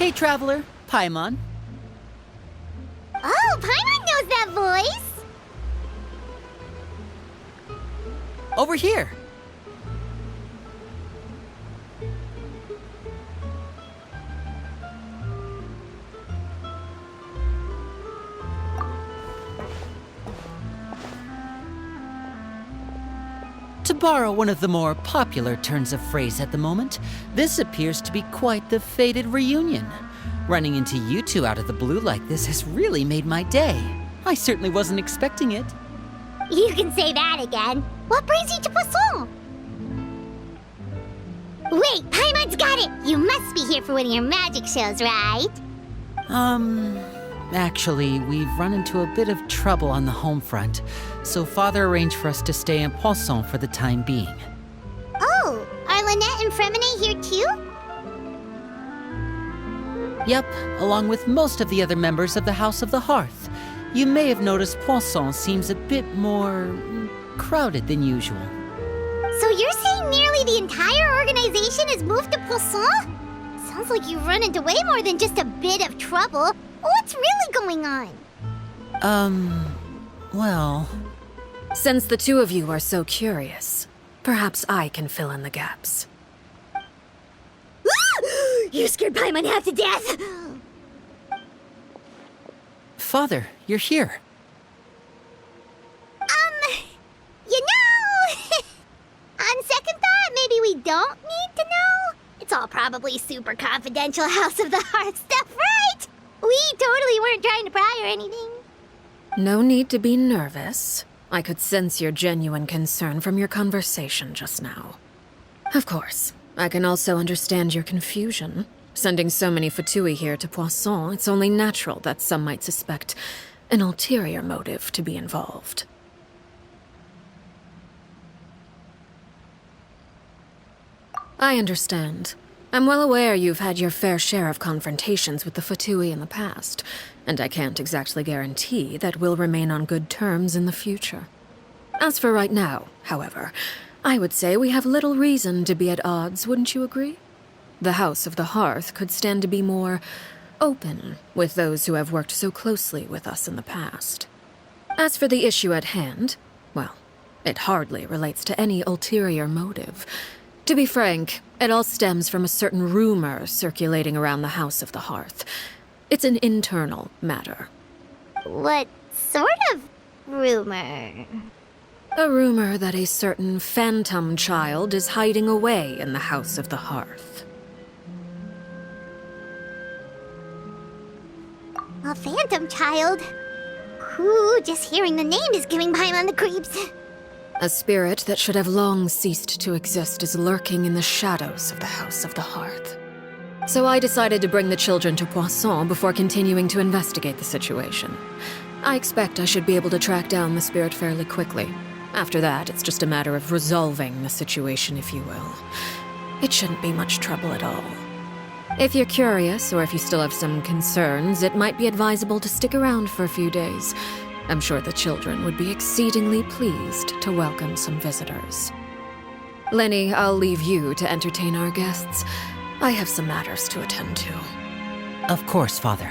Hey, traveler. Paimon. Oh, Paimon knows that voice! Over here. To borrow one of the more popular turns of phrase at the moment, this appears to be quite the fated reunion. Running into you two out of the blue like this has really made my day. I certainly wasn't expecting it. You can say that again. What brings you to Poisson? Wait, Paimon's got it! You must be here for one of your magic shows, right? Actually, we've run into a bit of trouble on the home front, so Father arranged for us to stay in Poisson for the time being. Oh, are Lynette and Fremine here too? Yep, along with most of the other members of the House of the Hearth. You may have noticed Poisson seems a bit more crowded than usual. So you're saying nearly the entire organization has moved to Poisson? Sounds like you've run into way more than just a bit of trouble. What's really going on? Well... Since the two of you are so curious, perhaps I can fill in the gaps. You scared Paimon half to death! Father, you're here. You know... On second thought, maybe we don't need to know. It's all probably super confidential House of the Hearth stuff, right? We totally weren't trying to pry or anything. No need to be nervous. I could sense your genuine concern from your conversation just now. Of course, I can also understand your confusion. Sending so many Fatui here to Poisson, it's only natural that some might suspect an ulterior motive to be involved. I understand. I'm well aware you've had your fair share of confrontations with the Fatui in the past, and I can't exactly guarantee that we'll remain on good terms in the future. As for right now, however, I would say we have little reason to be at odds, wouldn't you agree? The House of the Hearth could stand to be more open with those who have worked so closely with us in the past. As for the issue at hand, well, it hardly relates to any ulterior motive. To be frank, it all stems from a certain rumor circulating around the House of the Hearth. It's an internal matter. What sort of rumor? A rumor that a certain phantom child is hiding away in the House of the Hearth. A phantom child? Ooh, just hearing the name is giving Paimon the creeps. A spirit that should have long ceased to exist is lurking in the shadows of the House of the Hearth. So I decided to bring the children to Poisson before continuing to investigate the situation. I expect I should be able to track down the spirit fairly quickly. After that, it's just a matter of resolving the situation, if you will. It shouldn't be much trouble at all. If you're curious, or if you still have some concerns, it might be advisable to stick around for a few days. I'm sure the children would be exceedingly pleased to welcome some visitors. Lenny, I'll leave you to entertain our guests. I have some matters to attend to. Of course, Father.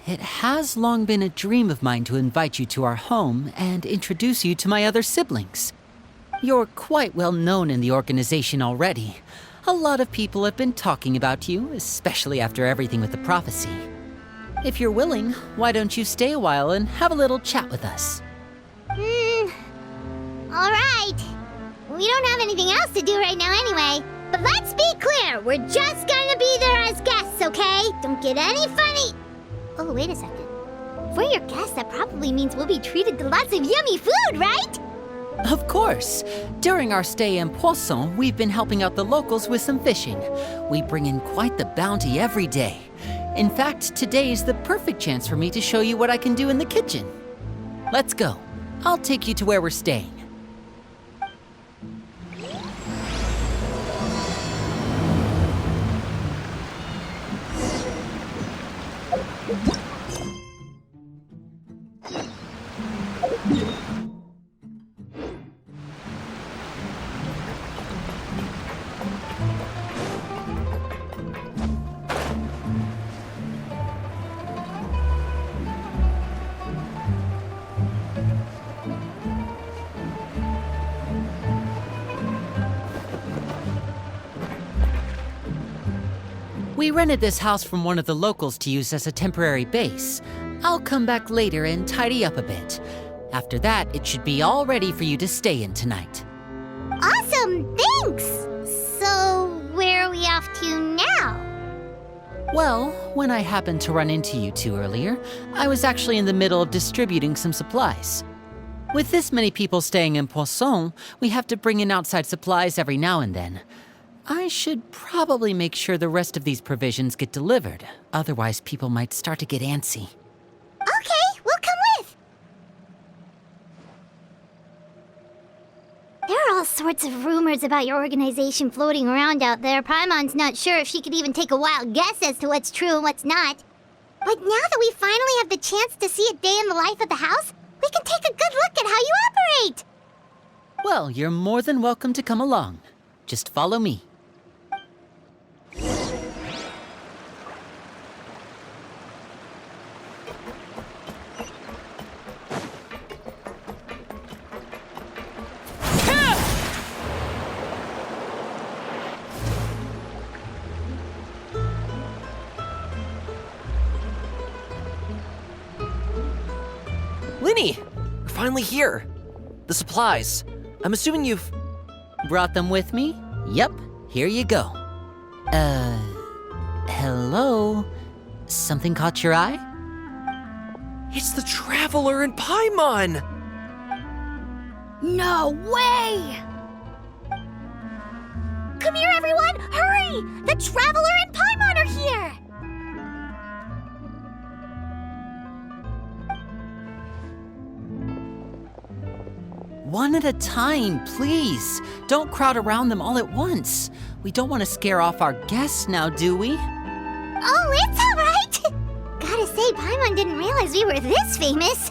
It has long been a dream of mine to invite you to our home and introduce you to my other siblings. You're quite well known in the organization already. A lot of people have been talking about you, especially after everything with the prophecy. If you're willing, why don't you stay a while and have a little chat with us? Alright. We don't have anything else to do right now anyway. But let's be clear, we're just gonna be there as guests, okay? Don't get any funny... Oh, wait a second. For your guests, that probably means we'll be treated to lots of yummy food, right? Of course. During our stay in Poisson, we've been helping out the locals with some fishing. We bring in quite the bounty every day. In fact, today is the perfect chance for me to show you what I can do in the kitchen. Let's go. I'll take you to where we're staying. We rented this house from one of the locals to use as a temporary base. I'll come back later and tidy up a bit. After that, it should be all ready for you to stay in tonight. Awesome, thanks! So, where are we off to now? Well, when I happened to run into you two earlier, I was actually in the middle of distributing some supplies. With this many people staying in Poisson, we have to bring in outside supplies every now and then. I should probably make sure the rest of these provisions get delivered, otherwise people might start to get antsy. Okay, we'll come with! There are all sorts of rumors about your organization floating around out there. Paimon's not sure if she could even take a wild guess as to what's true and what's not. But now that we finally have the chance to see a day in the life of the house, we can take a good look at how you operate! Well, you're more than welcome to come along. Just follow me. Linny! You're finally here. The supplies. I'm assuming you've... Brought them with me? Yep, here you go. Hello? Something caught your eye? It's the Traveler in Paimon! No way! Come here, everyone! Hurry! The Traveler and Paimon are here! One at a time, please. Don't crowd around them all at once. We don't want to scare off our guests now, do we? Oh, it's all right! Gotta say, Paimon didn't realize we were this famous.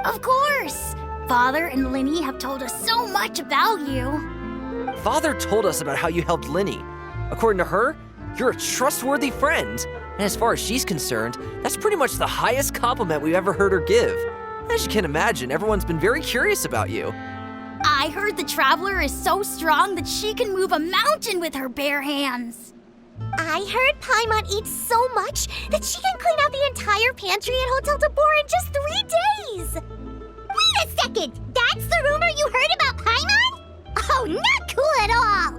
Of course! Father and Linny have told us so much about you. Father told us about how you helped Linny. According to her, you're a trustworthy friend. And as far as she's concerned, that's pretty much the highest compliment we've ever heard her give. As you can imagine, everyone's been very curious about you. I heard the Traveler is so strong that she can move a mountain with her bare hands. I heard Paimon eats so much that she can clean out the entire pantry at Hotel de Boer in just 3 days! Wait a second! That's the rumor you heard about Paimon? Oh, not cool at all!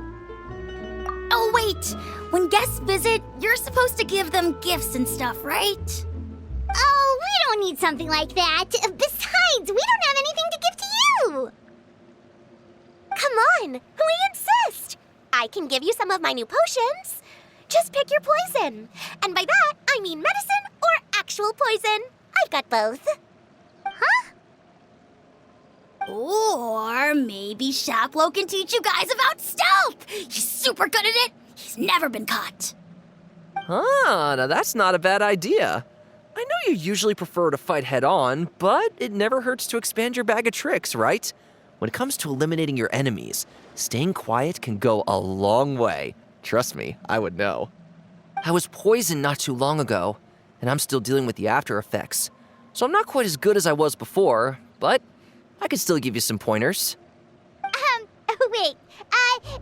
Oh, wait! When guests visit, you're supposed to give them gifts and stuff, right? Oh, we don't need something like that. Besides, we don't have anything to give to you! Come on, we insist! I can give you some of my new potions. Just pick your poison. And by that, I mean medicine or actual poison. I've got both. Huh? Or maybe Shaplo can teach you guys about stealth! He's super good at it! He's never been caught. Ah, now that's not a bad idea. I know you usually prefer to fight head-on, but it never hurts to expand your bag of tricks, right? When it comes to eliminating your enemies, staying quiet can go a long way. Trust me, I would know. I was poisoned not too long ago, and I'm still dealing with the after effects. So I'm not quite as good as I was before, but I can still give you some pointers. Wait,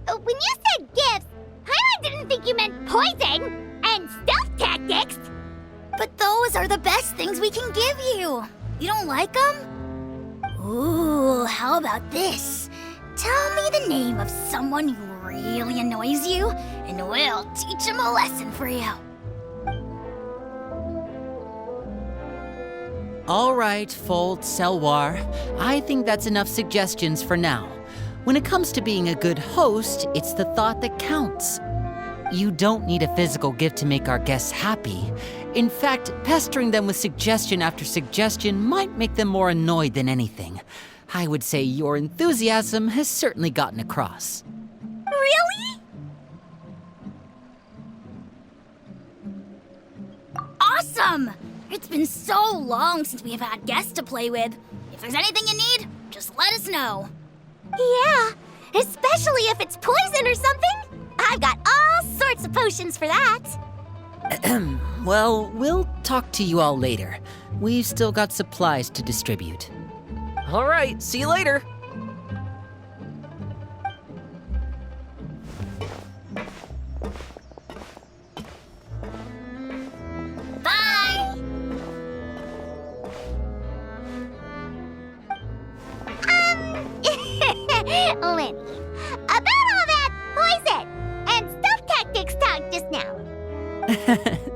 when you said gifts, Paimon didn't think you meant poison and stealth tactics! But those are the best things we can give you. You don't like them? Ooh, how about this? Tell me the name of someone who really annoys you, and we'll teach him a lesson for you. All right, Fold, Selwar. I think that's enough suggestions for now. When it comes to being a good host, it's the thought that counts. You don't need a physical gift to make our guests happy. In fact, pestering them with suggestion after suggestion might make them more annoyed than anything. I would say your enthusiasm has certainly gotten across. Really? Awesome! It's been so long since we've had guests to play with. If there's anything you need, just let us know. Yeah, especially if it's poison or something. I've got all sorts of potions for that. Well, we'll talk to you all later. We've still got supplies to distribute. All right, see you later.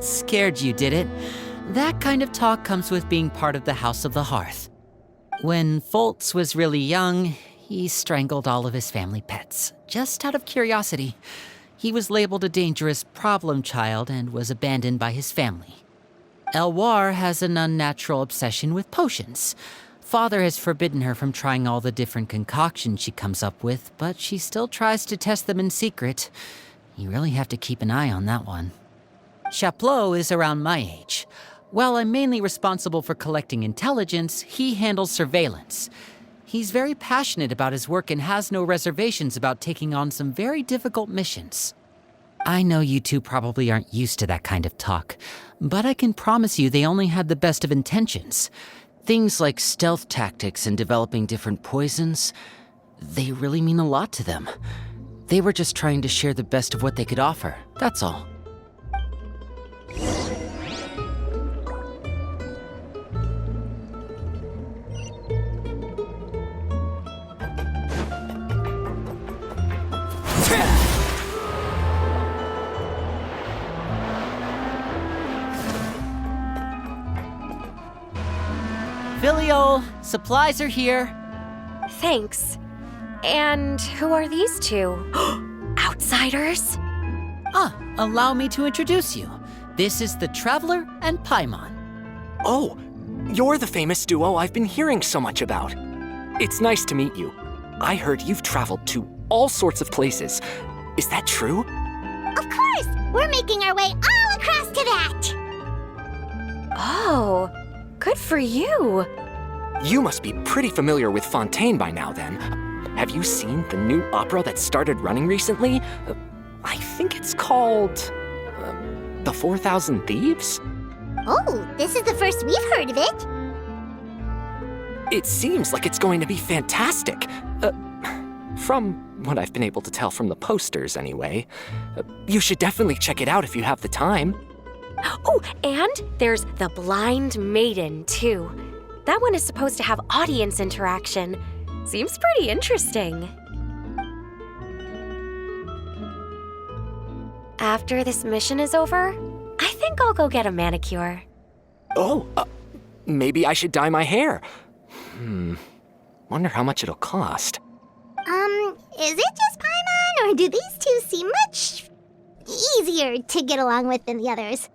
Scared you, did it? That kind of talk comes with being part of the House of the Hearth. When Foltz was really young, he strangled all of his family pets, just out of curiosity. He was labeled a dangerous problem child and was abandoned by his family. Elwar has an unnatural obsession with potions. Father has forbidden her from trying all the different concoctions she comes up with, but she still tries to test them in secret. You really have to keep an eye on that one. Chaplot is around my age. While I'm mainly responsible for collecting intelligence, he handles surveillance. He's very passionate about his work and has no reservations about taking on some very difficult missions. I know you two probably aren't used to that kind of talk, but I can promise you they only had the best of intentions. Things like stealth tactics and developing different poisons, they really mean a lot to them. They were just trying to share the best of what they could offer, that's all. Filiol, supplies are here. Thanks. And who are these two? Outsiders? Allow me to introduce you. This is the Traveler and Paimon. Oh, you're the famous duo I've been hearing so much about. It's nice to meet you. I heard you've traveled to all sorts of places. Is that true? Of course! We're making our way all across to that! Oh, good for you. You must be pretty familiar with Fontaine by now, then. Have you seen the new opera that started running recently? I think it's called... The 4,000 Thieves? Oh, this is the first we've heard of it. It seems like it's going to be fantastic. From what I've been able to tell from the posters, anyway. You should definitely check it out if you have the time. Oh, and there's The Blind Maiden, too. That one is supposed to have audience interaction. Seems pretty interesting. After this mission is over, I think I'll go get a manicure. Oh, maybe I should dye my hair. Wonder how much it'll cost. Is it just Paimon, or do these two seem much easier to get along with than the others?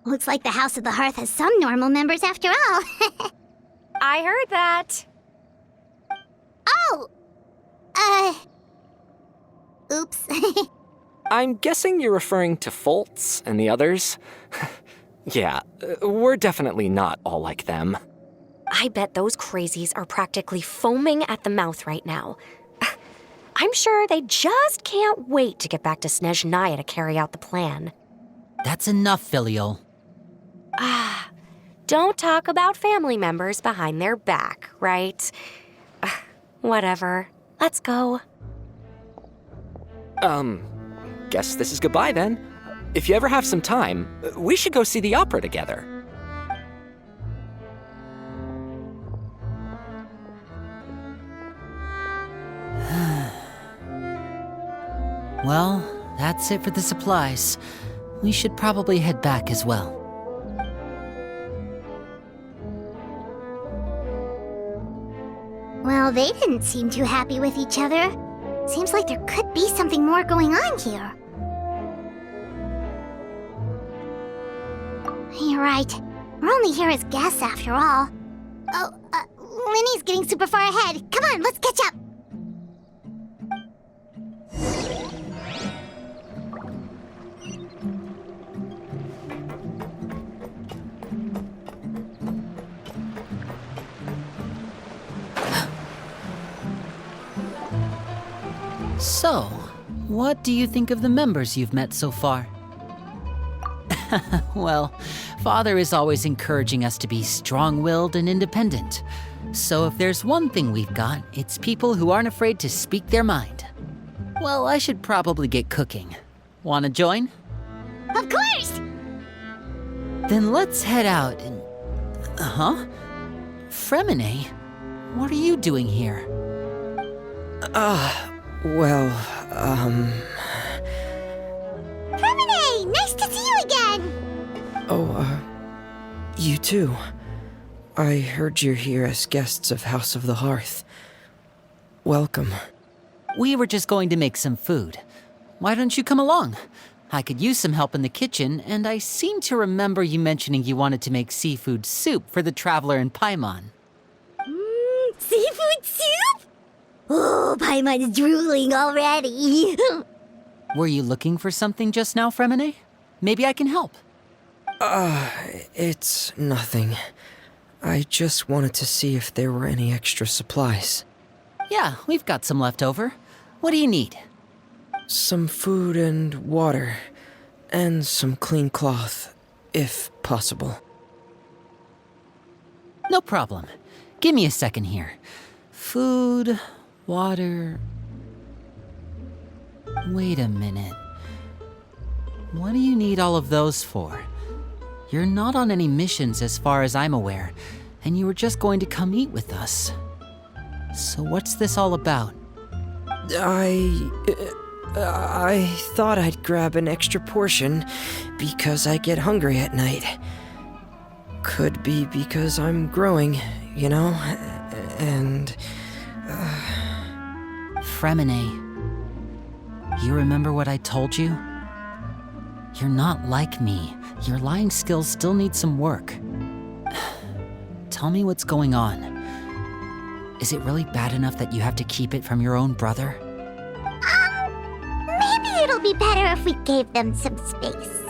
Looks like the House of the Hearth has some normal members after all. I heard that. Oh! Oops. I'm guessing you're referring to Foltz and the others? Yeah, we're definitely not all like them. I bet those crazies are practically foaming at the mouth right now. I'm sure they just can't wait to get back to Snezhnaya to carry out the plan. That's enough, Filiol. Don't talk about family members behind their back, right? Whatever. Let's go. Guess this is goodbye then. If you ever have some time, we should go see the opera together. Well, that's it for the supplies. We should probably head back as well. Well, they didn't seem too happy with each other. Seems like there could be something more going on here. You're right. We're only here as guests after all. Oh, Linny's getting super far ahead. Come on, let's catch up. So, what do you think of the members you've met so far? Well, Father is always encouraging us to be strong-willed and independent. So if there's one thing we've got, it's people who aren't afraid to speak their mind. Well, I should probably get cooking. Wanna join? Of course! Then let's head out and... Huh? Fremine? What are you doing here? Fremine! Nice to see you again! You too. I heard you're here as guests of House of the Hearth. Welcome. We were just going to make some food. Why don't you come along? I could use some help in the kitchen, and I seem to remember you mentioning you wanted to make seafood soup for the traveler in Paimon. Seafood soup? Oh, Paimon is drooling already. Were you looking for something just now, Fremine? Maybe I can help. It's nothing. I just wanted to see if there were any extra supplies. Yeah, we've got some left over. What do you need? Some food and water, and some clean cloth, if possible. No problem. Give me a second here. Food, water... Wait a minute. What do you need all of those for? You're not on any missions as far as I'm aware, and you were just going to come eat with us. So what's this all about? I thought I'd grab an extra portion because I get hungry at night. Could be because I'm growing, you know, and... Fremine, you remember what I told you? You're not like me. Your lying skills still need some work. Tell me what's going on. Is it really bad enough that you have to keep it from your own brother? Maybe it'll be better if we gave them some space.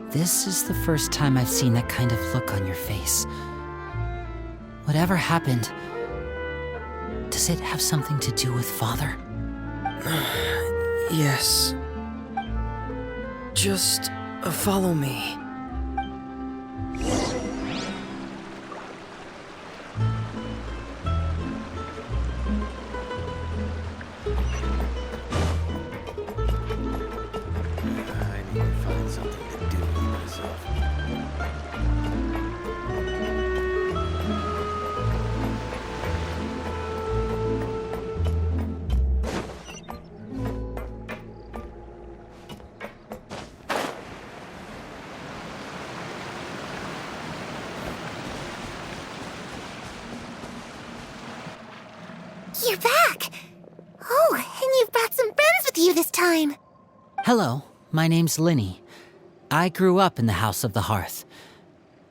This is the first time I've seen that kind of look on your face. Whatever happened, does it have something to do with Father? Yes. Just follow me. I need to find something to do with myself. You're back! Oh, and you've brought some friends with you this time. Hello, my name's Linny. I grew up in the House of the Hearth.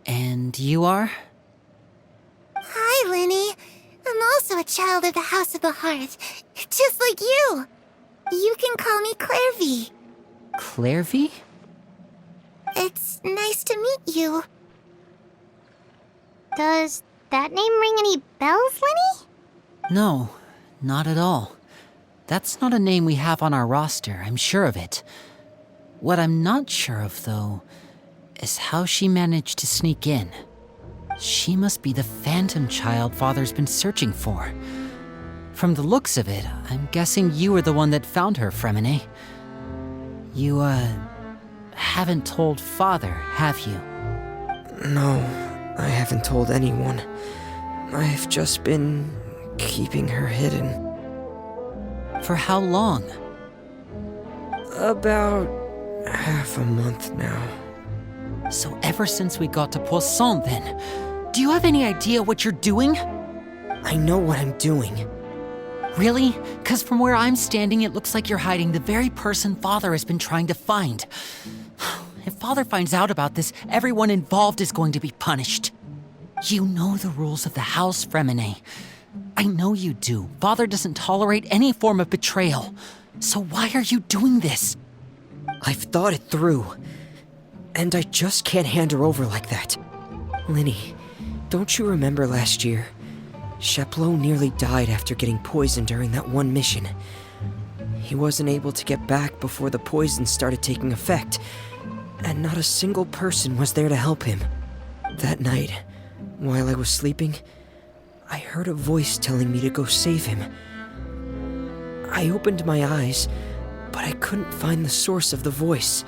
And you are? Hi, Linny. I'm also a child of the House of the Hearth, just like you. You can call me Clairvy. Clairvy? It's nice to meet you. Does that name ring any bells, Linny? No, not at all. That's not a name we have on our roster, I'm sure of it. What I'm not sure of, though, is how she managed to sneak in. She must be the phantom child Father's been searching for. From the looks of it, I'm guessing you were the one that found her, Fremine. You, haven't told Father, have you? No, I haven't told anyone. I've just been keeping her hidden. For how long? About half a month now. So ever since we got to Poisson, then. Do you have any idea what you're doing? I know what I'm doing. Really? 'Cause from where I'm standing, it looks like you're hiding the very person Father has been trying to find. If Father finds out about this, everyone involved is going to be punished. You know the rules of the house, Fremine. I know you do. Father doesn't tolerate any form of betrayal. So why are you doing this? I've thought it through. And I just can't hand her over like that. Linny, don't you remember last year? Sheplo nearly died after getting poisoned during that one mission. He wasn't able to get back before the poison started taking effect, and not a single person was there to help him. That night, while I was sleeping, I heard a voice telling me to go save him. I opened my eyes, but I couldn't find the source of the voice.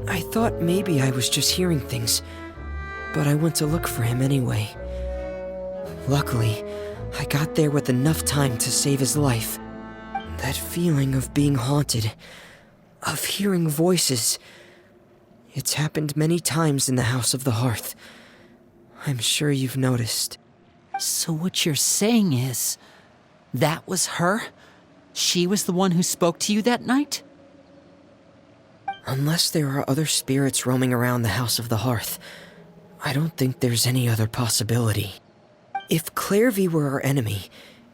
I thought maybe I was just hearing things, but I went to look for him anyway. Luckily, I got there with enough time to save his life. That feeling of being haunted, of hearing voices. It's happened many times in the House of the Hearth. I'm sure you've noticed. So what you're saying is, that was her? She was the one who spoke to you that night? Unless there are other spirits roaming around the House of the Hearth, I don't think there's any other possibility. If Clairvy were our enemy,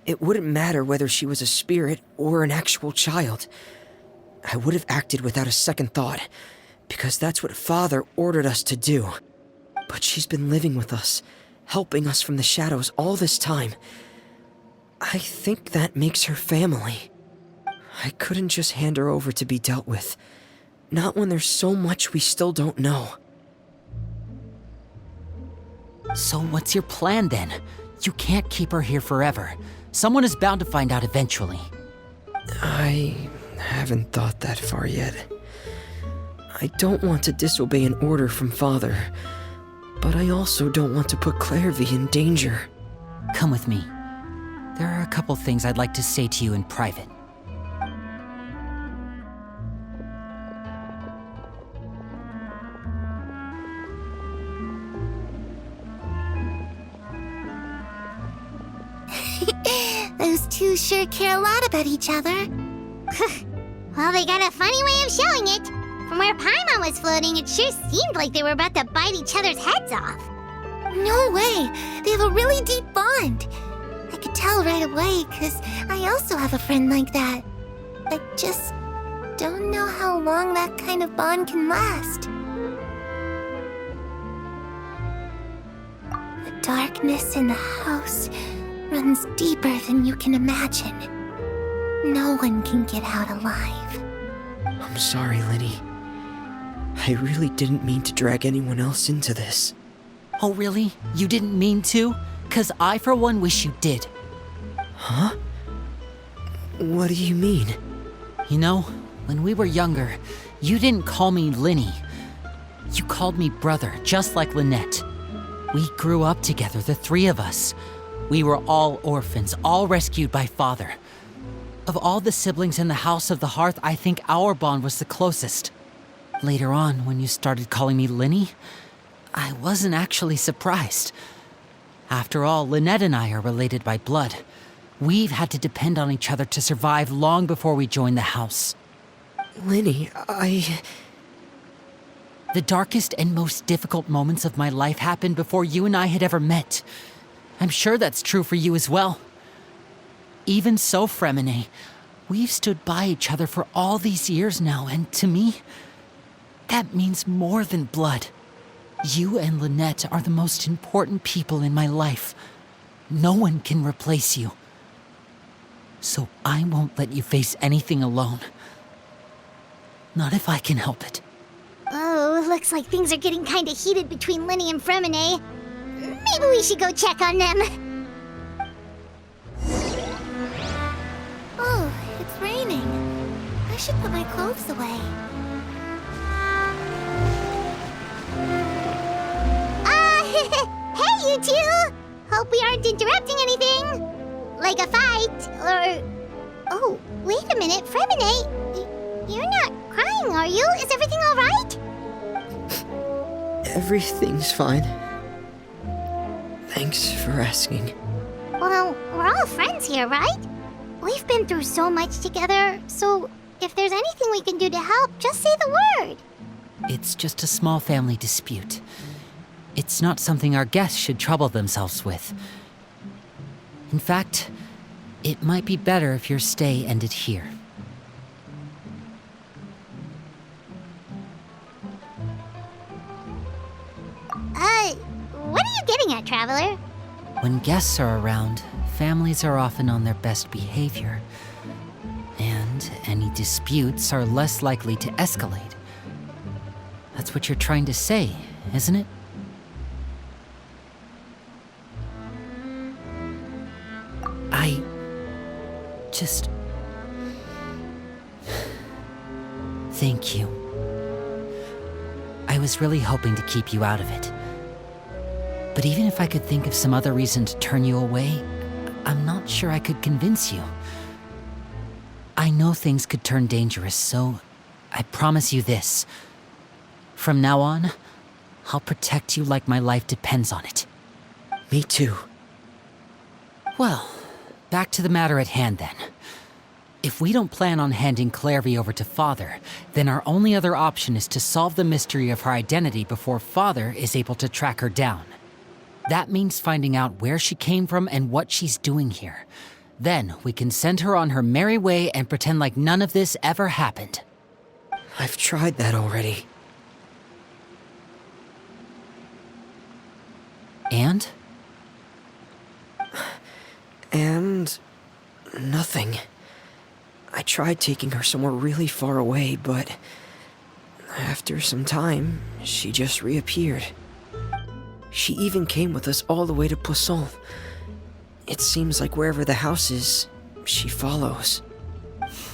it wouldn't matter whether she was a spirit or an actual child. I would have acted without a second thought, because that's what Father ordered us to do. But she's been living with us, helping us from the shadows all this time. I think that makes her family. I couldn't just hand her over to be dealt with. Not when there's so much we still don't know. So what's your plan then? You can't keep her here forever. Someone is bound to find out eventually. I haven't thought that far yet. I don't want to disobey an order from Father, but I also don't want to put Clairvy in danger. Come with me. There are a couple things I'd like to say to you in private. Those two sure care a lot about each other. Well, they got a funny way of showing it. From where Paimon was floating, it sure seemed like they were about to bite each other's heads off. No way! They have a really deep bond. I could tell right away, because I also have a friend like that. I just don't know how long that kind of bond can last. The darkness in the house runs deeper than you can imagine. No one can get out alive. I'm sorry, Linny. I really didn't mean to drag anyone else into this. Oh really? You didn't mean to? 'Cause I for one wish you did. Huh? What do you mean? You know, when we were younger, you didn't call me Linny. You called me brother, just like Lynette. We grew up together, the three of us. We were all orphans, all rescued by Father. Of all the siblings in the House of the Hearth, I think our bond was the closest. Later on, when you started calling me Linny, I wasn't actually surprised. After all, Lynette and I are related by blood. We've had to depend on each other to survive long before we joined the house. Linny, The darkest and most difficult moments of my life happened before you and I had ever met. I'm sure that's true for you as well. Even so, Fremine, we've stood by each other for all these years now, and to me, that means more than blood. You and Lynette are the most important people in my life. No one can replace you. So I won't let you face anything alone. Not if I can help it. Oh, looks like things are getting kinda heated between Linny and Fremine. Maybe we should go check on them. Oh, it's raining. I should put my clothes away. Hey, you two! Hope we aren't interrupting anything. Like a fight, or... Oh, wait a minute, Fremine. You're not crying, are you? Is everything alright? everything's fine. Thanks for asking. Well, we're all friends here, right? We've been through so much together, so if there's anything we can do to help, just say the word. It's just a small family dispute. It's not something our guests should trouble themselves with. In fact, it might be better if your stay ended here. What are you getting at, Traveler? When guests are around, families are often on their best behavior. And any disputes are less likely to escalate. That's what you're trying to say, isn't it? I just... Thank you. I was really hoping to keep you out of it. But even if I could think of some other reason to turn you away, I'm not sure I could convince you. I know things could turn dangerous, so I promise you this. From now on, I'll protect you like my life depends on it. Me too. Well, back to the matter at hand then. If we don't plan on handing Clairvy over to Father, then our only other option is to solve the mystery of her identity before Father is able to track her down. That means finding out where she came from and what she's doing here. Then we can send her on her merry way and pretend like none of this ever happened. I've tried that already. And? And nothing. I tried taking her somewhere really far away, but after some time, she just reappeared. She even came with us all the way to Poisson. It seems like wherever the house is, she follows.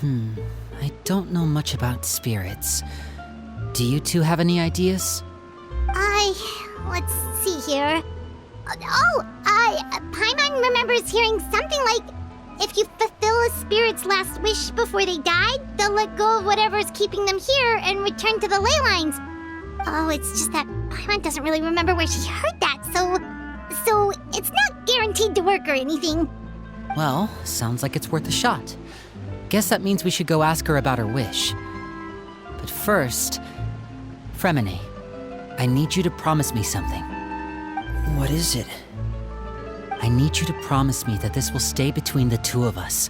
I don't know much about spirits. Do you two have any ideas? Let's see here. Paimon remembers hearing something like, if you fulfill a spirit's last wish before they die, they'll let go of whatever's keeping them here and return to the ley lines. Oh, it's just that Paimon doesn't really remember where she heard that, so it's not guaranteed to work or anything. Well, sounds like it's worth a shot. Guess that means we should go ask her about her wish. But first, Fremine, I need you to promise me something. What is it? I need you to promise me that this will stay between the two of us.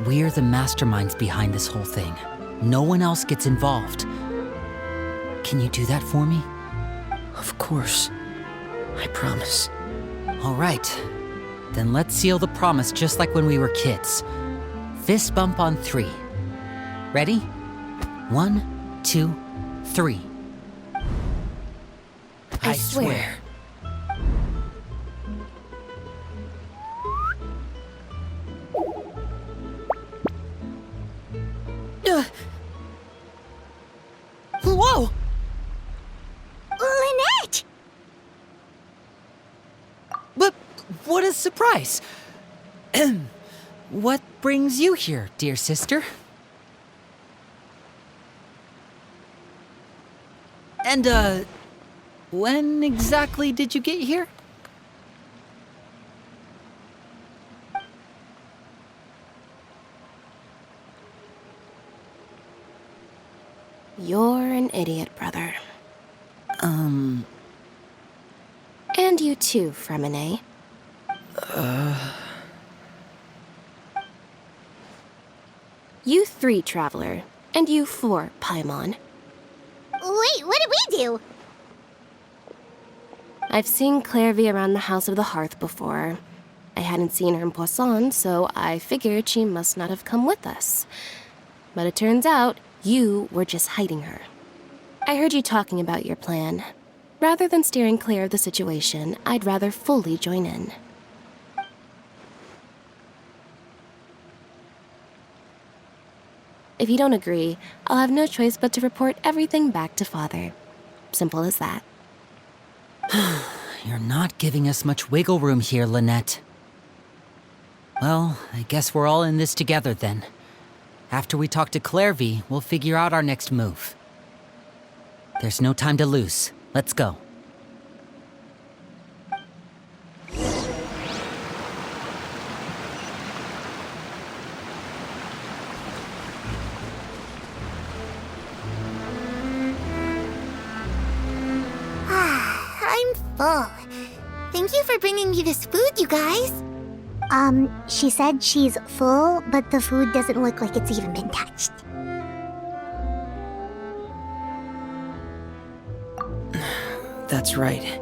We're the masterminds behind this whole thing. No one else gets involved. Can you do that for me? Of course. I promise. All right. Then let's seal the promise just like when we were kids. Fist bump on 3. Ready? 1, 2, 3. I swear. Whoa! Lynette! But what a surprise! What brings you here, dear sister? And, when exactly did you get here? You're an idiot, brother. And you too, Fremine. You 3, Traveler. And you 4, Paimon. Wait, what did we do? I've seen Clairvy around the House of the Hearth before. I hadn't seen her in Poisson, so I figured she must not have come with us. But it turns out, you were just hiding her. I heard you talking about your plan. Rather than steering clear of the situation, I'd rather fully join in. If you don't agree, I'll have no choice but to report everything back to Father. Simple as that. You're not giving us much wiggle room here, Lynette. Well, I guess we're all in this together then. After we talk to Clairvy, we'll figure out our next move. There's no time to lose. Let's go. I'm full. Thank you for bringing me this food, you guys. She said she's full, but the food doesn't look like it's even been touched. That's right.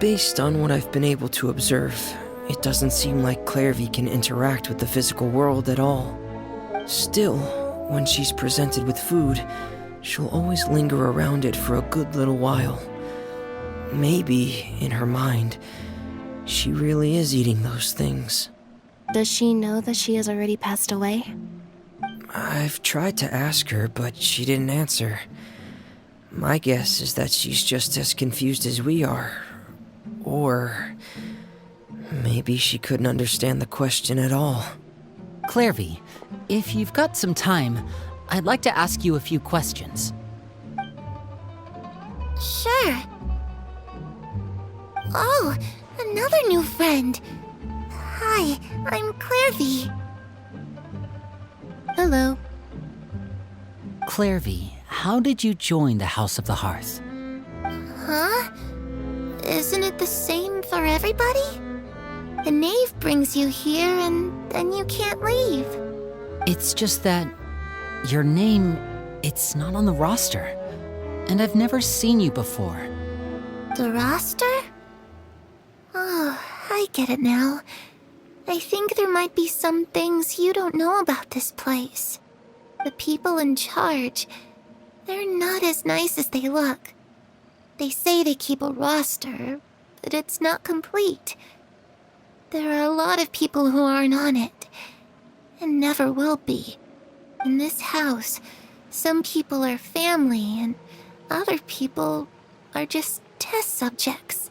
Based on what I've been able to observe, it doesn't seem like Clairvy can interact with the physical world at all. Still, when she's presented with food, she'll always linger around it for a good little while. Maybe, in her mind, she really is eating those things. Does she know that she has already passed away? I've tried to ask her, but she didn't answer. My guess is that she's just as confused as we are. Or maybe she couldn't understand the question at all. Clairvy, If you've got some time, I'd like to ask you a few questions. Sure. Oh, another new friend. Hi, I'm Clairvy. Hello. Clairvy, how did you join the House of the Hearth? Huh? Isn't it the same for everybody? The knave brings you here and then you can't leave. It's just that your name, it's not on the roster. And I've never seen you before. The roster? Oh, I get it now. I think there might be some things you don't know about this place. The people in charge, they're not as nice as they look. They say they keep a roster, but it's not complete. There are a lot of people who aren't on it, and never will be. In this house, some people are family, and other people are just test subjects.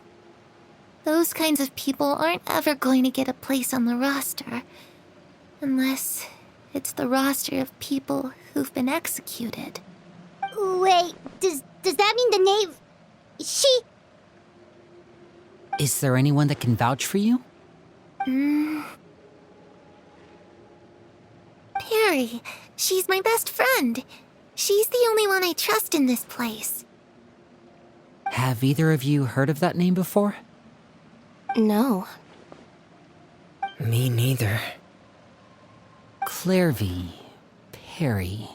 Those kinds of people aren't ever going to get a place on the roster, unless it's the roster of people who've been executed. Wait, does that mean the knave... She... Is there anyone that can vouch for you? Perry, she's my best friend. She's the only one I trust in this place. Have either of you heard of that name before? No. Me neither. Clairvy, Perry.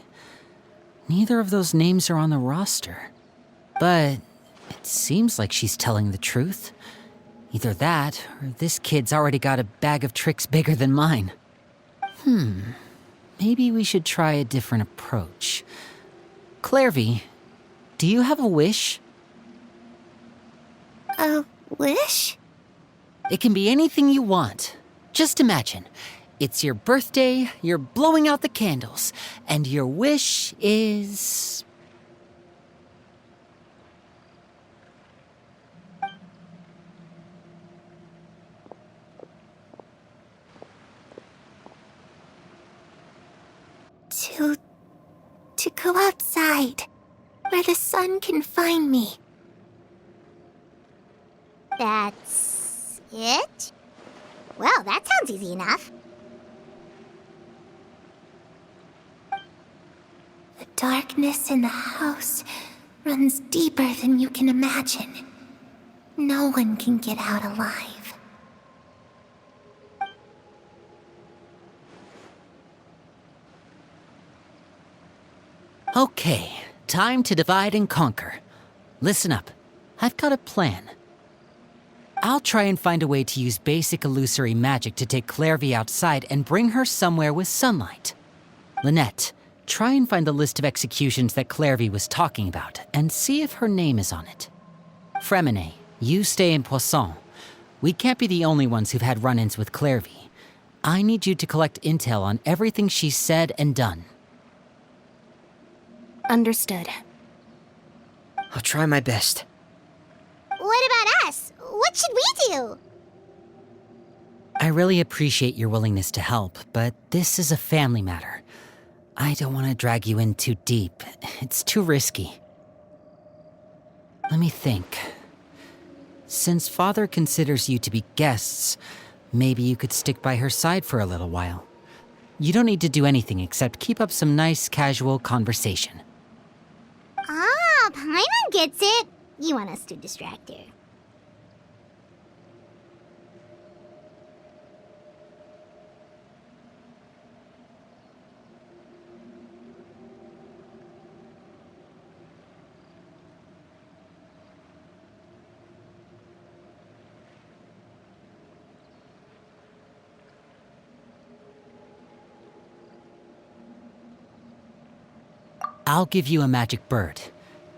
Neither of those names are on the roster. But it seems like she's telling the truth. Either that, or this kid's already got a bag of tricks bigger than mine. Maybe we should try a different approach. Clairvy, do you have a wish? A wish? It can be anything you want. Just imagine. It's your birthday, you're blowing out the candles, and your wish is... To go outside, where the sun can find me. That's... it? Well, that sounds easy enough. The darkness in the house runs deeper than you can imagine. No one can get out alive. Okay, time to divide and conquer. Listen up, I've got a plan. I'll try and find a way to use basic illusory magic to take Clairvy outside and bring her somewhere with sunlight. Lynette, try and find the list of executions that Clairvy was talking about and see if her name is on it. Fremine, you stay in Poisson. We can't be the only ones who've had run-ins with Clairvy. I need you to collect intel on everything she's said and done. Understood. I'll try my best. What about us? What should we do? I really appreciate your willingness to help, but this is a family matter. I don't want to drag you in too deep. It's too risky. Let me think. Since Father considers you to be guests, maybe you could stick by her side for a little while. You don't need to do anything except keep up some nice, casual conversation. Ah, Paimon gets it. You want us to distract her. I'll give you a magic bird.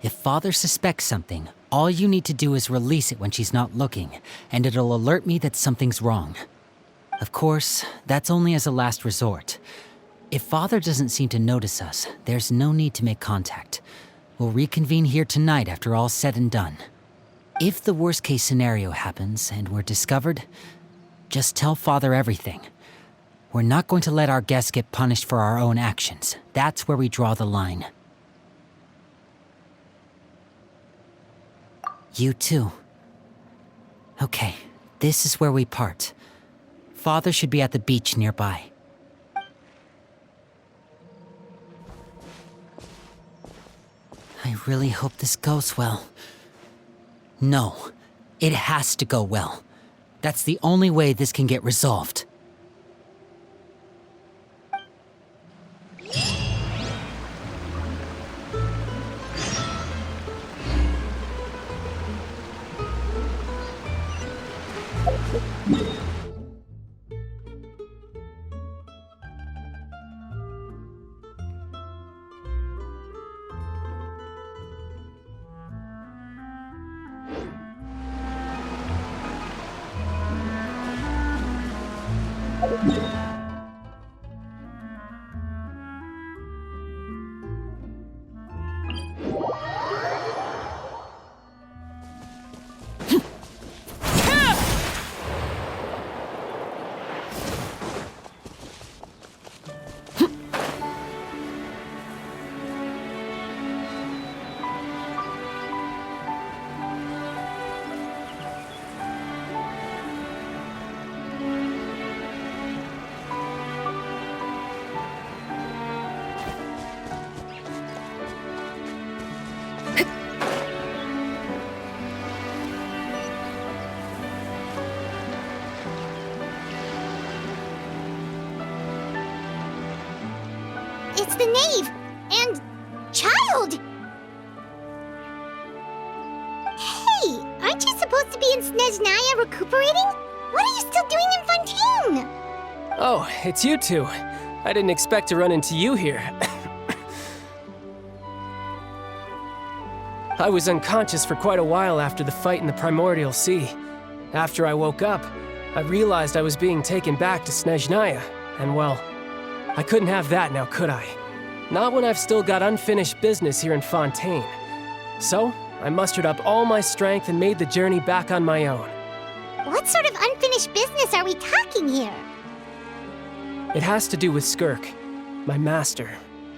If Father suspects something, all you need to do is release it when she's not looking, and it'll alert me that something's wrong. Of course, that's only as a last resort. If Father doesn't seem to notice us, there's no need to make contact. We'll reconvene here tonight after all's said and done. If the worst-case scenario happens and we're discovered, just tell Father everything. We're not going to let our guests get punished for our own actions. That's where we draw the line. You too. Okay, this is where we part. Father should be at the beach nearby. I really hope this goes well. No, it has to go well. That's the only way this can get resolved. It's the knave! And... child! Hey, aren't you supposed to be in Snezhnaya recuperating? What are you still doing in Fontaine? Oh, it's you two. I didn't expect to run into you here. I was unconscious for quite a while after the fight in the Primordial Sea. After I woke up, I realized I was being taken back to Snezhnaya, and well, I couldn't have that now, could I? Not when I've still got unfinished business here in Fontaine. So, I mustered up all my strength and made the journey back on my own. What sort of unfinished business are we talking here? It has to do with Skirk, my master.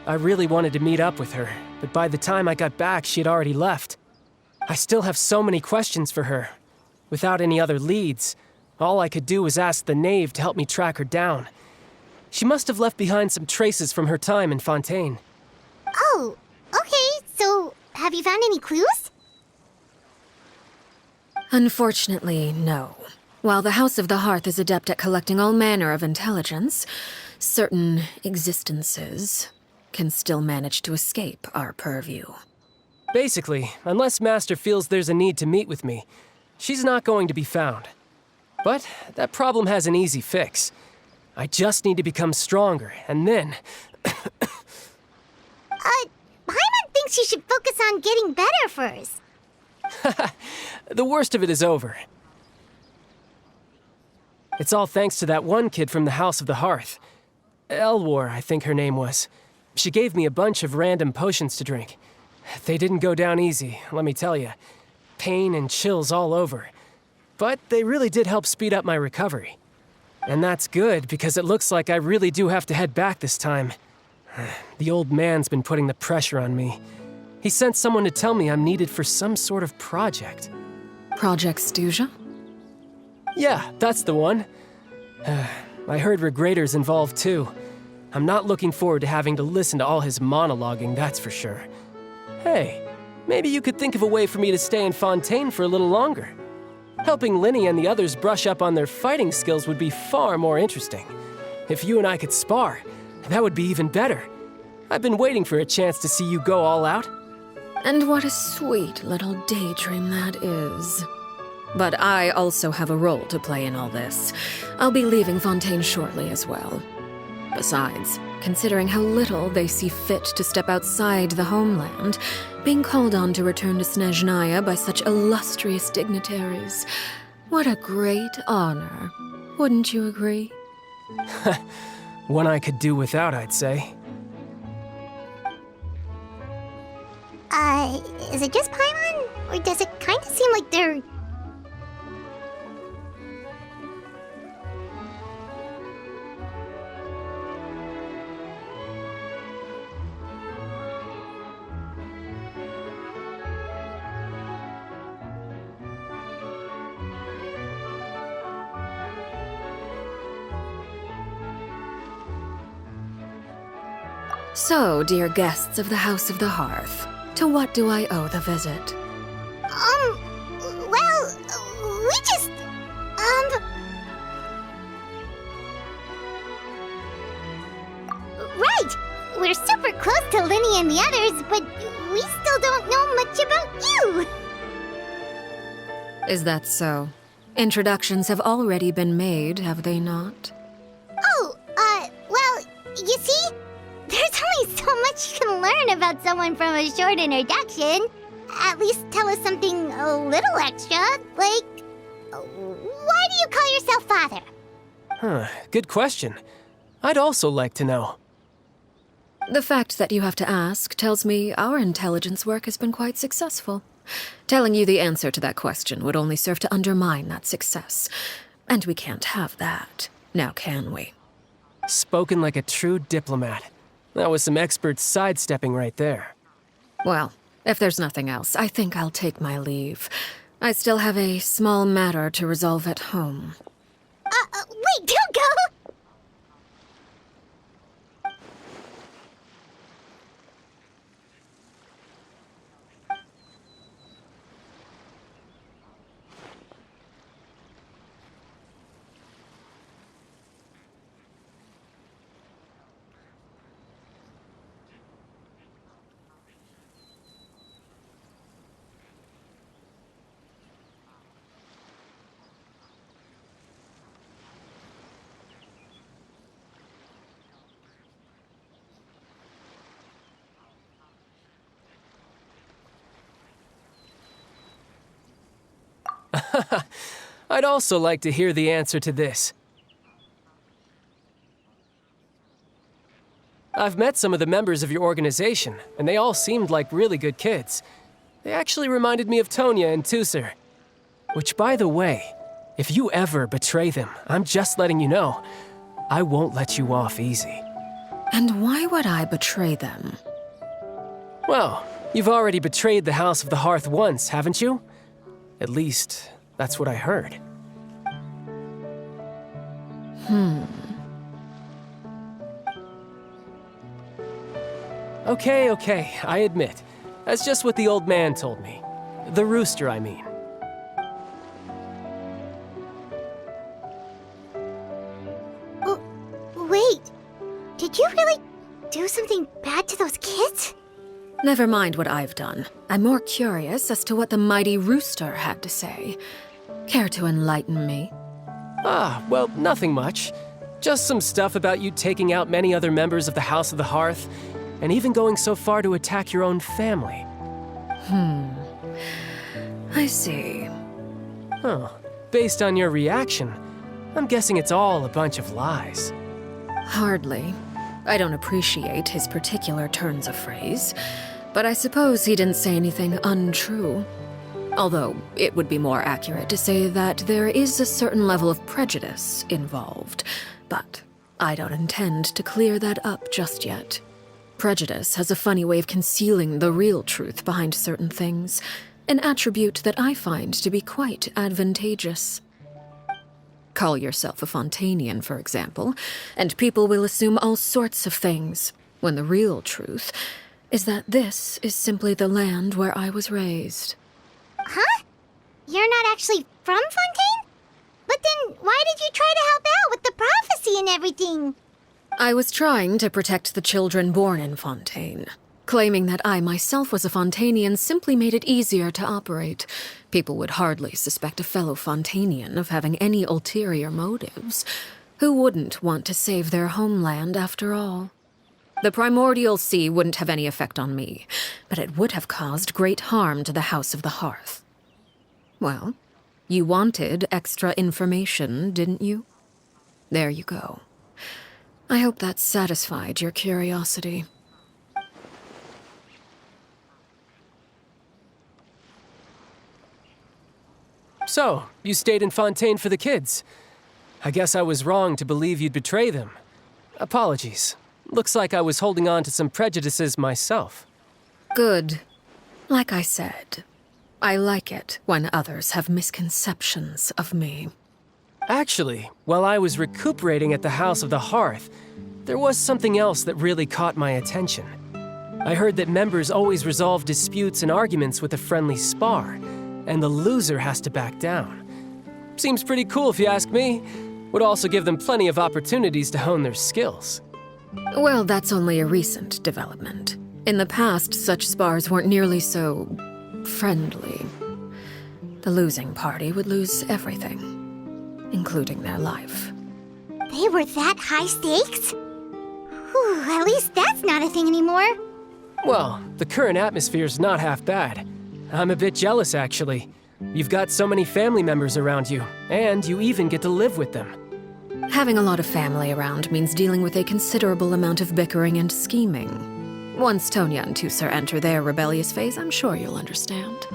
I really wanted to meet up with her, but by the time I got back, she had already left. I still have so many questions for her. Without any other leads, all I could do was ask the knave to help me track her down. She must have left behind some traces from her time in Fontaine. Oh, okay, so have you found any clues? Unfortunately, no. While the House of the Hearth is adept at collecting all manner of intelligence, certain existences can still manage to escape our purview. Basically, unless Master feels there's a need to meet with me, she's not going to be found. But that problem has an easy fix. I just need to become stronger, and then... Paimon thinks you should focus on getting better first. The worst of it is over. It's all thanks to that one kid from the House of the Hearth. Elwar, I think her name was. She gave me a bunch of random potions to drink. They didn't go down easy, let me tell you. Pain and chills all over. But they really did help speed up my recovery. And that's good, because it looks like I really do have to head back this time. The old man's been putting the pressure on me. He sent someone to tell me I'm needed for some sort of project. Project Stuja? Yeah, that's the one. I heard Regrator's involved too. I'm not looking forward to having to listen to all his monologuing, that's for sure. Hey, maybe you could think of a way for me to stay in Fontaine for a little longer. Helping Linny and the others brush up on their fighting skills would be far more interesting. If you and I could spar, that would be even better. I've been waiting for a chance to see you go all out. And what a sweet little daydream that is. But I also have a role to play in all this. I'll be leaving Fontaine shortly as well. Besides, considering how little they see fit to step outside the homeland, being called on to return to Snezhnaya by such illustrious dignitaries, what a great honor. Wouldn't you agree? One I could do without, I'd say. Is it just Paimon? Or does it kind of seem like they're... So, dear guests of the House of the Hearth, to what do I owe the visit? Well, we just, Right! We're super close to Linny and the others, but we still don't know much about you! Is that so? Introductions have already been made, have they not? Oh, well, you see? There's only so much you can learn about someone from a short introduction. At least tell us something a little extra, like, why do you call yourself father? Huh, good question. I'd also like to know. The fact that you have to ask tells me our intelligence work has been quite successful. Telling you the answer to that question would only serve to undermine that success. And we can't have that, now can we? Spoken like a true diplomat. That was some expert sidestepping right there. Well, if there's nothing else, I think I'll take my leave. I still have a small matter to resolve at home. Wait, don't go! I'd also like to hear the answer to this. I've met some of the members of your organization, and they all seemed like really good kids. They actually reminded me of Tonya and Tusser. Which, by the way, if you ever betray them, I'm just letting you know, I won't let you off easy. And why would I betray them? Well, you've already betrayed the House of the Hearth once, haven't you? At least, that's what I heard. Okay, I admit. That's just what the old man told me. The rooster, I mean. Wait, did you really do something bad to those kids? Never mind what I've done. I'm more curious as to what the mighty rooster had to say. Care to enlighten me? Well, nothing much. Just some stuff about you taking out many other members of the House of the Hearth, and even going so far to attack your own family. I see. Huh. Based on your reaction, I'm guessing it's all a bunch of lies. Hardly. I don't appreciate his particular turns of phrase, but I suppose he didn't say anything untrue. Although, it would be more accurate to say that there is a certain level of prejudice involved, but I don't intend to clear that up just yet. Prejudice has a funny way of concealing the real truth behind certain things, an attribute that I find to be quite advantageous. Call yourself a Fontanian, for example, and people will assume all sorts of things, when the real truth is that this is simply the land where I was raised. Huh? You're not actually from Fontaine? But then why did you try to help out with the prophecy and everything? I was trying to protect the children born in Fontaine. Claiming that I myself was a Fontanian simply made it easier to operate. People would hardly suspect a fellow Fontanian of having any ulterior motives. Who wouldn't want to save their homeland after all? The primordial sea wouldn't have any effect on me, but it would have caused great harm to the House of the Hearth. Well, you wanted extra information, didn't you? There you go. I hope that satisfied your curiosity. So, you stayed in Fontaine for the kids. I guess I was wrong to believe you'd betray them. Apologies. Looks like I was holding on to some prejudices myself. Good. Like I said, I like it when others have misconceptions of me. Actually, while I was recuperating at the House of the Hearth, there was something else that really caught my attention. I heard that members always resolve disputes and arguments with a friendly spar, and the loser has to back down. Seems pretty cool if you ask me. Would also give them plenty of opportunities to hone their skills. Well, that's only a recent development. In the past, such spars weren't nearly so friendly. The losing party would lose everything, including their life. They were that high stakes? Whew, at least that's not a thing anymore. Well, the current atmosphere's not half bad. I'm a bit jealous, actually. You've got so many family members around you, and you even get to live with them. Having a lot of family around means dealing with a considerable amount of bickering and scheming. Once Tonya and Tusser enter their rebellious phase, I'm sure you'll understand.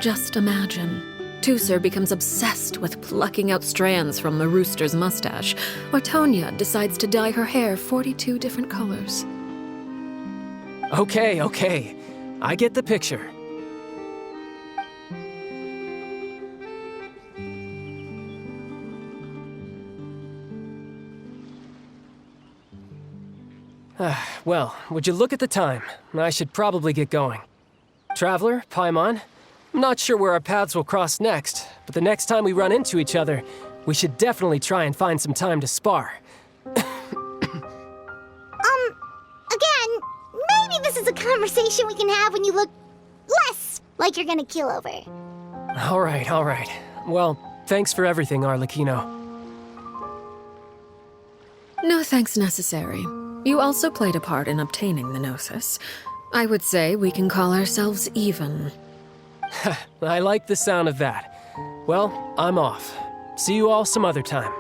Just imagine. Tusser becomes obsessed with plucking out strands from the rooster's mustache, or Tonya decides to dye her hair 42 different colors. Okay. I get the picture. Well, would you look at the time? I should probably get going. Traveler, Paimon, I'm not sure where our paths will cross next, but the next time we run into each other, we should definitely try and find some time to spar. Again, maybe this is a conversation we can have when you look less like you're gonna keel over. All right. Well, thanks for everything, Arlecchino. No thanks necessary. You also played a part in obtaining the Gnosis. I would say we can call ourselves even. I like the sound of that. Well, I'm off. See you all some other time.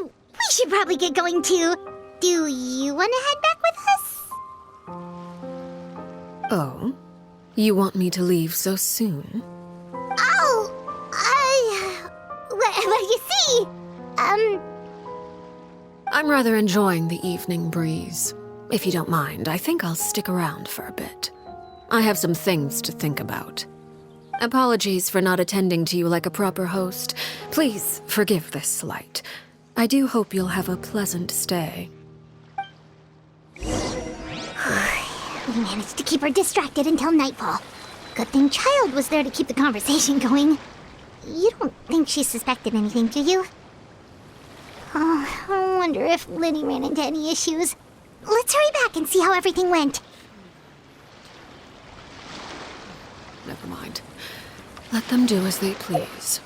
We should probably get going too. Do you want to head back with us? Oh? You want me to leave so soon? Well, you see, I'm rather enjoying the evening breeze. If you don't mind, I think I'll stick around for a bit. I have some things to think about. Apologies for not attending to you like a proper host. Please forgive this slight. I do hope you'll have a pleasant stay. we managed to keep her distracted until nightfall. Good thing Child was there to keep the conversation going. You don't think she suspected anything, do you? Oh, I wonder if Liddy ran into any issues. Let's hurry back and see how everything went. Never mind. Let them do as they please.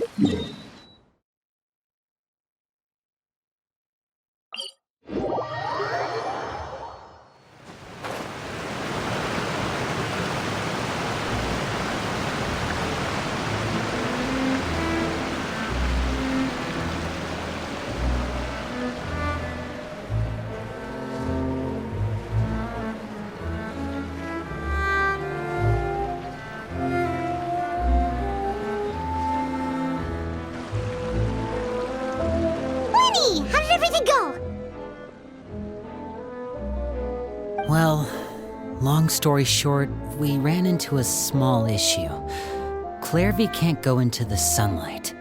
How did everything go? Well, long story short, we ran into a small issue. Clairvy can't go into the sunlight.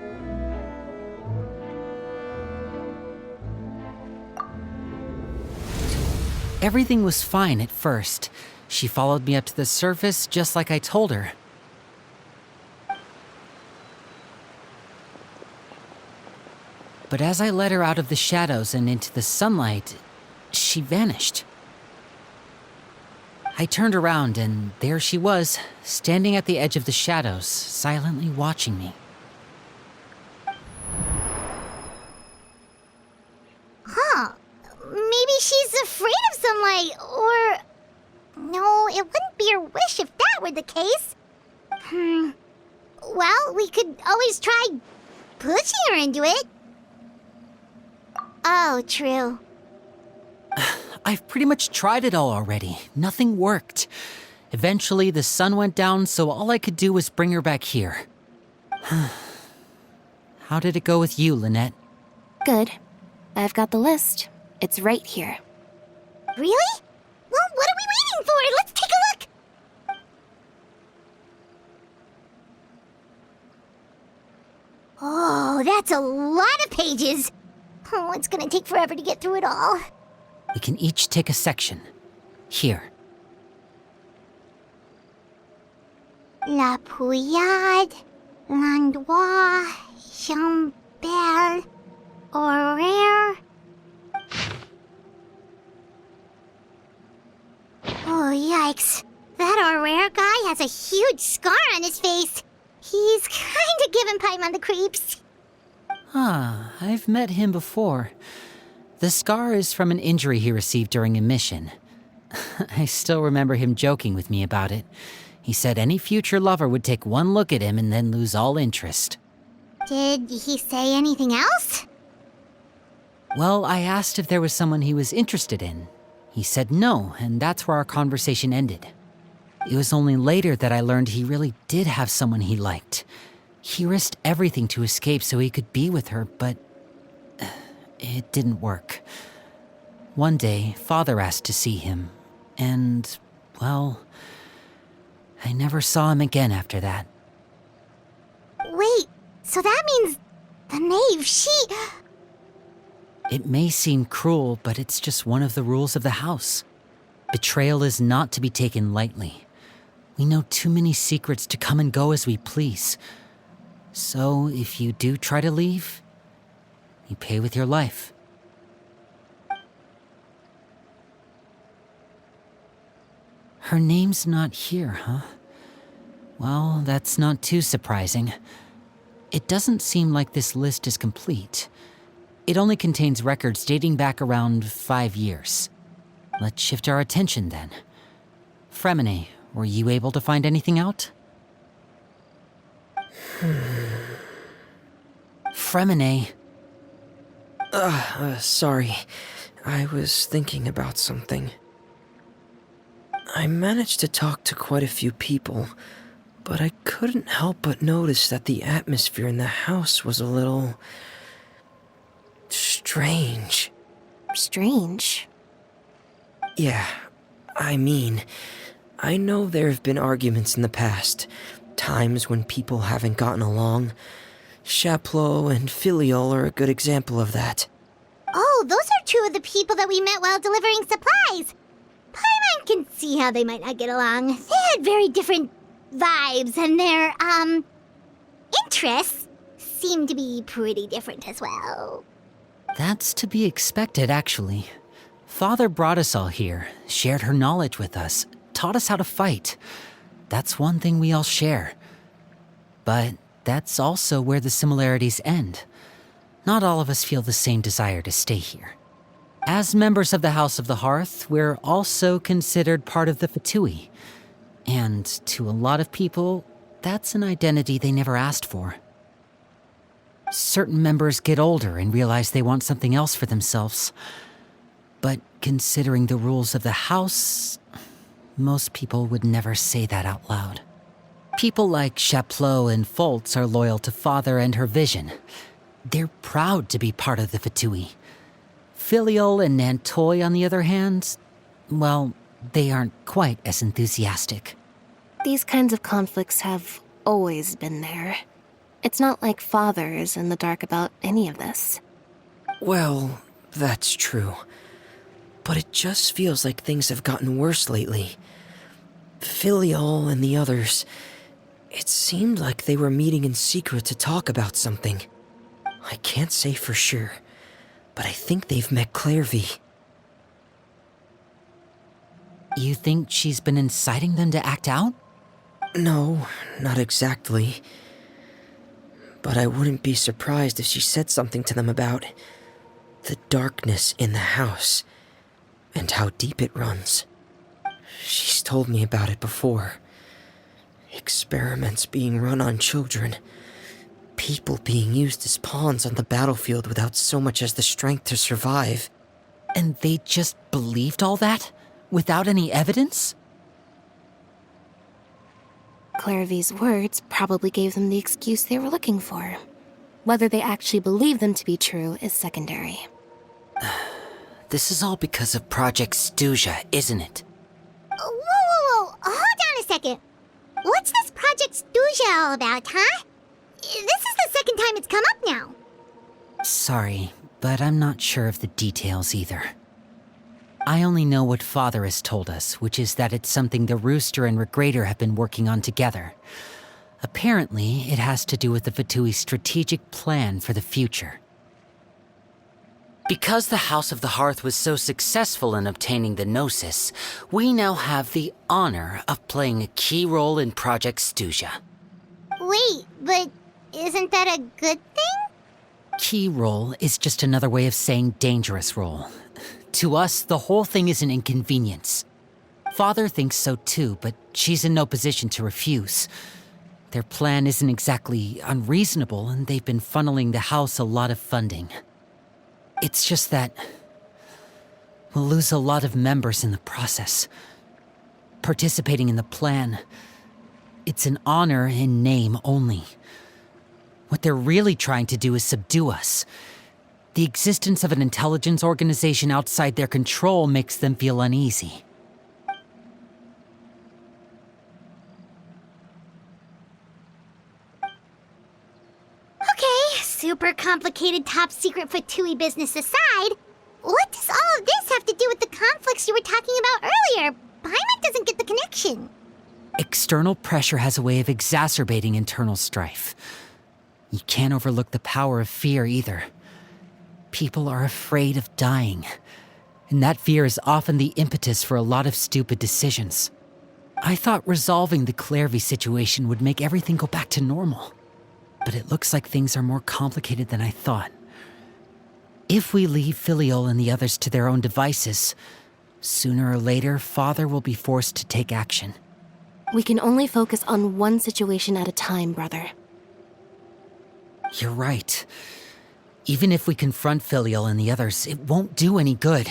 Everything was fine at first. She followed me up to the surface just like I told her. But as I led her out of the shadows and into the sunlight, she vanished. I turned around and there she was, standing at the edge of the shadows, silently watching me. Huh. Maybe she's afraid of sunlight, or... No, it wouldn't be her wish if that were the case. Well, we could always try pushing her into it. Oh, true. I've pretty much tried it all already. Nothing worked. Eventually, the sun went down, so all I could do was bring her back here. How did it go with you, Lynette? Good. I've got the list. It's right here. Really? Well, what are we waiting for? Let's take a look! Oh, Whoa, that's a lot of pages. Oh, it's gonna take forever to get through it all. We can each take a section. Here. La Pouillade, L'Endroit, Chambel, Horaire. Oh, yikes. That Horaire guy has a huge scar on his face. He's kinda giving Paimon the creeps. Ah, I've met him before. The scar is from an injury he received during a mission. I still remember him joking with me about it. He said any future lover would take one look at him and then lose all interest. Did he say anything else? Well, I asked if there was someone he was interested in. He said no, and that's where our conversation ended. It was only later that I learned he really did have someone he liked. He risked everything to escape so he could be with her, but it didn't work. One day, Father asked to see him, and, well, I never saw him again after that. Wait, so that means the knave, It may seem cruel, but it's just one of the rules of the house. Betrayal is not to be taken lightly. We know too many secrets to come and go as we please. So, if you do try to leave, you pay with your life. Her name's not here, huh? Well, that's not too surprising. It doesn't seem like this list is complete. It only contains records dating back around 5 years. Let's shift our attention then. Fremine, were you able to find anything out? Fremine. Sorry. I was thinking about something. I managed to talk to quite a few people, but I couldn't help but notice that the atmosphere in the house was a little strange. Strange. Yeah, I mean, I know there have been arguments in the past, times when people haven't gotten along. Chaplot and Filiol are a good example of that. Oh, those are two of the people that we met while delivering supplies. Paimon can see how they might not get along. They had very different vibes, and their, interests seem to be pretty different as well. That's to be expected, actually. Father brought us all here, shared her knowledge with us, taught us how to fight. That's one thing we all share. But that's also where the similarities end. Not all of us feel the same desire to stay here. As members of the House of the Hearth, we're also considered part of the Fatui. And to a lot of people, that's an identity they never asked for. Certain members get older and realize they want something else for themselves. But considering the rules of the house, most people would never say that out loud. People like Chaplot and Foltz are loyal to Father and her vision. They're proud to be part of the Fatui. Filiol and Nantoy, on the other hand, well, they aren't quite as enthusiastic. These kinds of conflicts have always been there. It's not like Father is in the dark about any of this. Well, that's true. But it just feels like things have gotten worse lately. Filiol and the others, it seemed like they were meeting in secret to talk about something. I can't say for sure, but I think they've met Clairvy. You think she's been inciting them to act out? No, not exactly. But I wouldn't be surprised if she said something to them about the darkness in the house and how deep it runs. She's told me about it before. Experiments being run on children. People being used as pawns on the battlefield without so much as the strength to survive. And they just believed all that? Without any evidence? Clairvy's words probably gave them the excuse they were looking for. Whether they actually believe them to be true is secondary. This is all because of Project Stuja, isn't it? Whoa. Hold on a second. What's this Project Stuja all about, huh? This is the second time it's come up now. Sorry, but I'm not sure of the details either. I only know what Father has told us, which is that it's something the Rooster and Regrader have been working on together. Apparently, it has to do with the Fatui's strategic plan for the future. Because the House of the Hearth was so successful in obtaining the Gnosis, we now have the honor of playing a key role in Project Stuja. Wait, but isn't that a good thing? Key role is just another way of saying dangerous role. To us, the whole thing is an inconvenience. Father thinks so too, but she's in no position to refuse. Their plan isn't exactly unreasonable, and they've been funneling the house a lot of funding. It's just that we'll lose a lot of members in the process. Participating in the plan, it's an honor in name only. What they're really trying to do is subdue us. The existence of an intelligence organization outside their control makes them feel uneasy. Okay, super complicated top secret Fatui business aside, what does all of this have to do with the conflicts you were talking about earlier? Paimon doesn't get the connection. External pressure has a way of exacerbating internal strife. You can't overlook the power of fear either. People are afraid of dying, and that fear is often the impetus for a lot of stupid decisions. I thought resolving the Clairvy situation would make everything go back to normal, but it looks like things are more complicated than I thought. If we leave Filiol and the others to their own devices, sooner or later, Father will be forced to take action. We can only focus on one situation at a time, brother. You're right. Even if we confront Filial and the others, it won't do any good.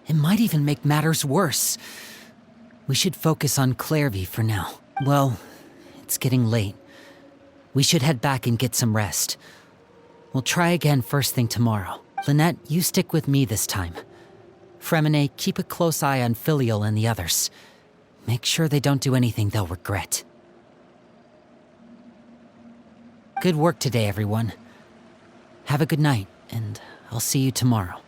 It might even make matters worse. We should focus on Clairvy for now. Well, it's getting late. We should head back and get some rest. We'll try again first thing tomorrow. Lynette, you stick with me this time. Fremine, keep a close eye on Filial and the others. Make sure they don't do anything they'll regret. Good work today, everyone. Have a good night, and I'll see you tomorrow.